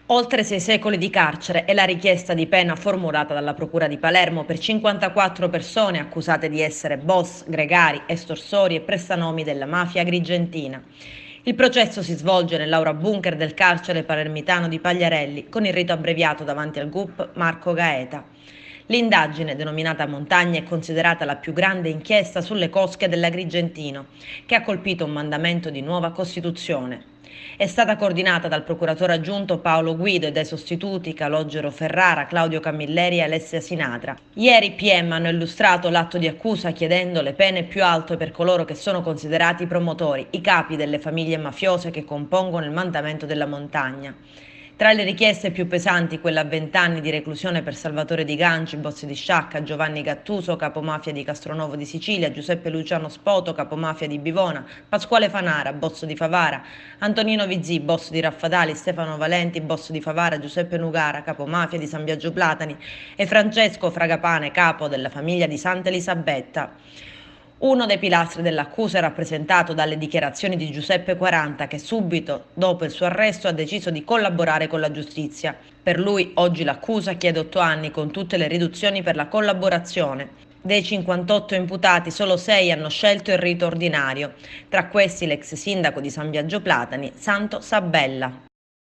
Oltre 6 secoli di carcere è la richiesta di pena formulata dalla Procura di Palermo per 54 persone accusate di essere boss, gregari, estorsori e prestanomi della mafia agrigentina. Il processo si svolge nell'aula bunker del carcere palermitano di Pagliarelli con il rito abbreviato davanti al GUP Marco Gaeta. L'indagine, denominata Montagna, è considerata la più grande inchiesta sulle cosche dell'Agrigentino, che ha colpito un mandamento di nuova Costituzione. È stata coordinata dal procuratore aggiunto Paolo Guido e dai sostituti Calogero Ferrara, Claudio Camilleri e Alessia Sinatra. Ieri i PM hanno illustrato l'atto di accusa chiedendo le pene più alte per coloro che sono considerati promotori, i capi delle famiglie mafiose che compongono il mandamento della montagna. Tra le richieste più pesanti quella a 20 anni di reclusione per Salvatore Di Ganci, boss di Sciacca, Giovanni Gattuso, capomafia di Castronovo di Sicilia, Giuseppe Luciano Spoto, capomafia di Bivona, Pasquale Fanara, boss di Favara, Antonino Vizzi, boss di Raffadali, Stefano Valenti, boss di Favara, Giuseppe Nugara, capomafia di San Biagio Platani e Francesco Fragapane, capo della famiglia di Santa Elisabetta. Uno dei pilastri dell'accusa è rappresentato dalle dichiarazioni di Giuseppe Quaranta, che subito dopo il suo arresto ha deciso di collaborare con la giustizia. Per lui oggi l'accusa chiede 8 anni con tutte le riduzioni per la collaborazione. Dei 58 imputati solo 6 hanno scelto il rito ordinario, tra questi l'ex sindaco di San Biagio Platani, Santo Sabella.